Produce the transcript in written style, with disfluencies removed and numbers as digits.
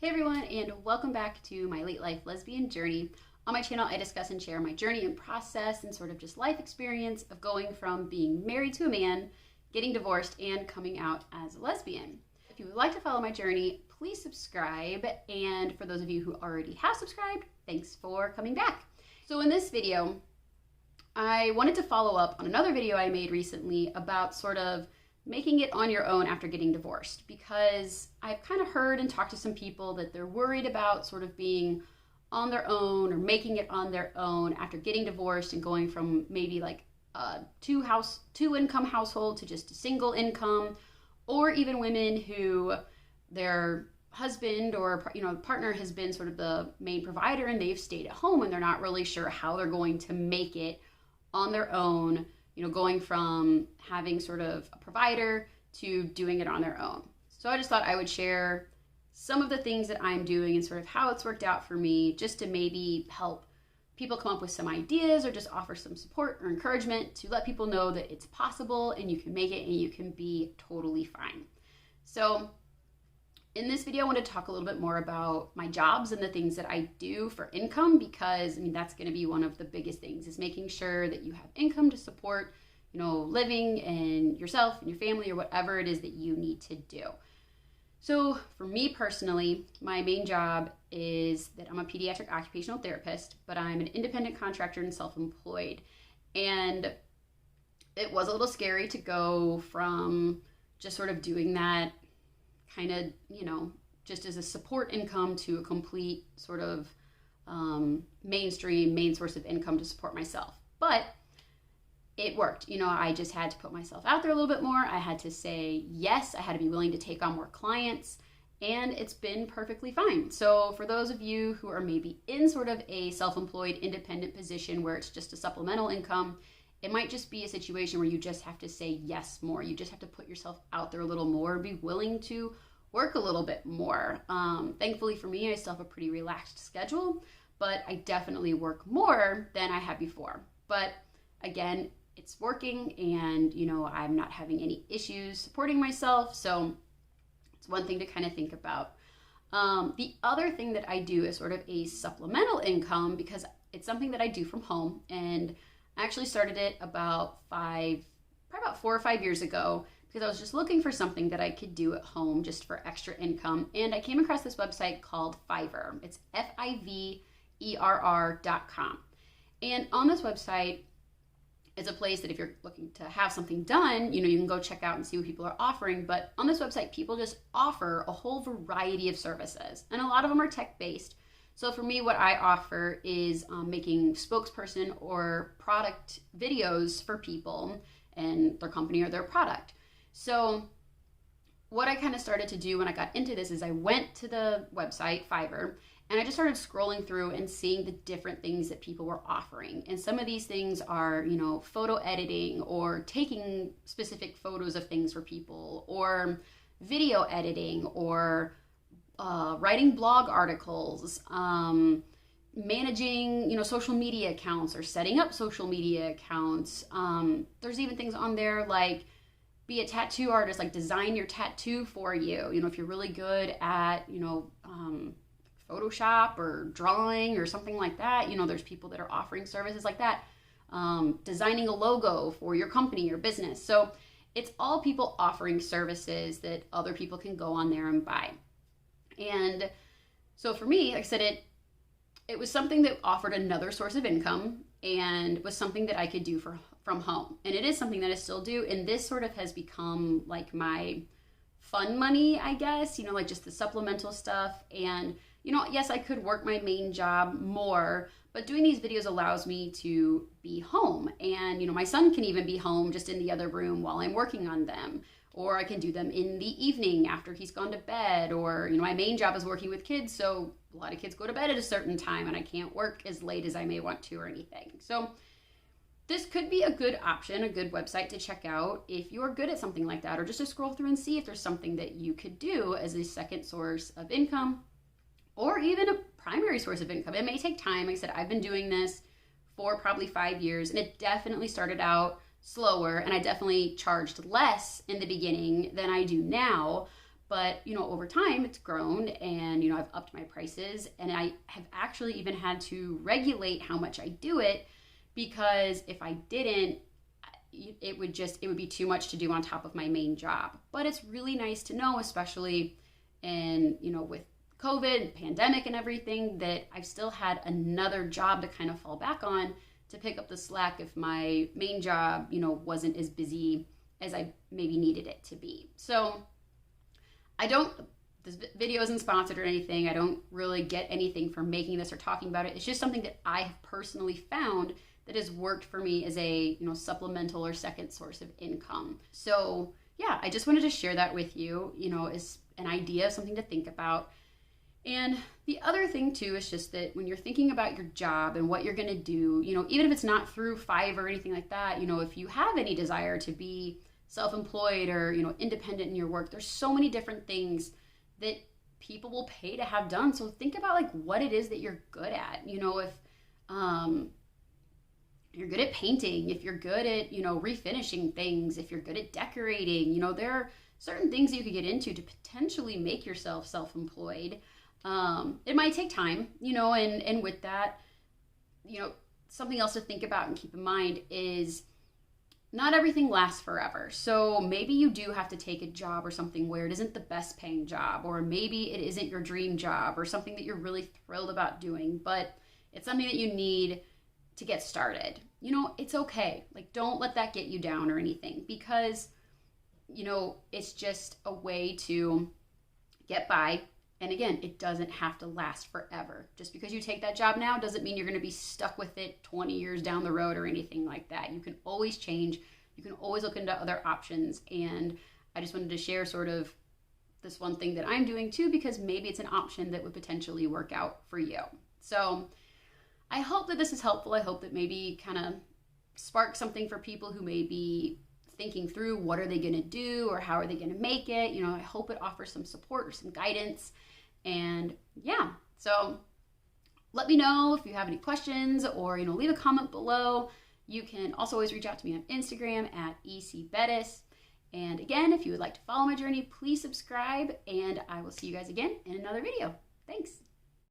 Hey everyone, and welcome back to my late life lesbian journey. On my channel, I discuss and share my journey and process and sort of just life experience of going from being married to a man, getting divorced, and coming out as a lesbian. If you would like to follow my journey, please subscribe. And for those of you who already have subscribed, thanks for coming back. So in this video, I wanted to follow up on another video I made recently about sort of making it on your own after getting divorced, because I've kind of heard and talked to some people that they're worried about sort of being on their own or making it on their own after getting divorced and going from maybe like a two income household to just a single income, or even women who their husband or partner has been sort of the main provider and they've stayed at home and they're not really sure how they're going to make it on their own, going from having sort of a provider to doing it on their own. So I just thought I would share some of the things that I'm doing and sort of how it's worked out for me, just to maybe help people come up with some ideas or just offer some support or encouragement to let people know that it's possible and you can make it and you can be totally fine. So in this video, I want to talk a little bit more about my jobs and the things that I do for income, because that's going to be one of the biggest things, is making sure that you have income to support, living and yourself and your family or whatever it is that you need to do. So for me personally, my main job is that I'm a pediatric occupational therapist, but I'm an independent contractor and self-employed. And it was a little scary to go from just sort of doing that kind of, just as a support income to a complete sort of main source of income to support myself. But it worked. I just had to put myself out there a little bit more. I had to say yes. I had to be willing to take on more clients, and it's been perfectly fine. So for those of you who are maybe in sort of a self-employed independent position where it's just a supplemental income, it might just be a situation where you just have to say yes more. You just have to put yourself out there a little more, be willing to work a little bit more. Thankfully for me, I still have a pretty relaxed schedule, but I definitely work more than I had before. But again, it's working, and I'm not having any issues supporting myself. So it's one thing to kind of think about. The other thing that I do is sort of a supplemental income, because it's something that I do from home, and I actually started it probably about 4 or 5 years ago, because I was just looking for something that I could do at home just for extra income. And I came across this website called Fiverr. It's Fiverr.com. And on this website, it's a place that if you're looking to have something done, you can go check out and see what people are offering. But on this website, people just offer a whole variety of services, and a lot of them are tech-based. So for me, what I offer is making spokesperson or product videos for people and their company or their product. So what I kind of started to do when I got into this is I went to the website, Fiverr, and I just started scrolling through and seeing the different things that people were offering. And some of these things are, photo editing or taking specific photos of things for people, or video editing, or writing blog articles, managing, social media accounts or setting up social media accounts. There's even things on there like be a tattoo artist, like design your tattoo for you. If you're really good at, Photoshop or drawing or something like that, there's people that are offering services like that. Designing a logo for your company or business. So it's all people offering services that other people can go on there and buy. And so for me, like I said, it was something that offered another source of income and was something that I could do from home. And it is something that I still do. And this sort of has become like my fun money, I guess, like just the supplemental stuff. And, yes, I could work my main job more, but doing these videos allows me to be home. And, my son can even be home just in the other room while I'm working on them. Or I can do them in the evening after he's gone to bed. Or, my main job is working with kids, so a lot of kids go to bed at a certain time and I can't work as late as I may want to or anything. So this could be a good option, a good website to check out if you're good at something like that, or just to scroll through and see if there's something that you could do as a second source of income, or even a primary source of income. It may take time. Like I said, I've been doing this for probably 5 years, and it definitely started out slower, and I definitely charged less in the beginning than I do now. But, over time it's grown, and, I've upped my prices, and I have actually even had to regulate how much I do it, because if I didn't, it would be too much to do on top of my main job. But it's really nice to know, especially in, with COVID and pandemic and everything, that I've still had another job to kind of fall back on to pick up the slack if my main job, wasn't as busy as I maybe needed it to be. So this video isn't sponsored or anything. I don't really get anything from making this or talking about it. It's just something that I have personally found that has worked for me as a, supplemental or second source of income. So yeah, I just wanted to share that with you, as an idea, something to think about. And the other thing too is just that when you're thinking about your job and what you're going to do, even if it's not through Fiverr or anything like that, if you have any desire to be self-employed or, independent in your work, there's so many different things that people will pay to have done. So think about like what it is that you're good at. If you're good at painting, if you're good at, refinishing things, if you're good at decorating, there are certain things that you could get into to potentially make yourself self-employed. It might take time, and with that, something else to think about and keep in mind is not everything lasts forever. So maybe you do have to take a job or something where it isn't the best paying job, or maybe it isn't your dream job or something that you're really thrilled about doing, but it's something that you need to get started. It's okay. Like, don't let that get you down or anything, because, it's just a way to get by. And again, it doesn't have to last forever. Just because you take that job now doesn't mean you're going to be stuck with it 20 years down the road or anything like that. You can always change. You can always look into other options. And I just wanted to share sort of this one thing that I'm doing too, because maybe it's an option that would potentially work out for you. So I hope that this is helpful. I hope that maybe kind of spark something for people who may be thinking through what are they going to do or how are they going to make it. I hope it offers some support or some guidance. And yeah, so let me know if you have any questions, or, leave a comment below. You can also always reach out to me on Instagram at ecbettis. And again, if you would like to follow my journey, please subscribe, and I will see you guys again in another video. Thanks.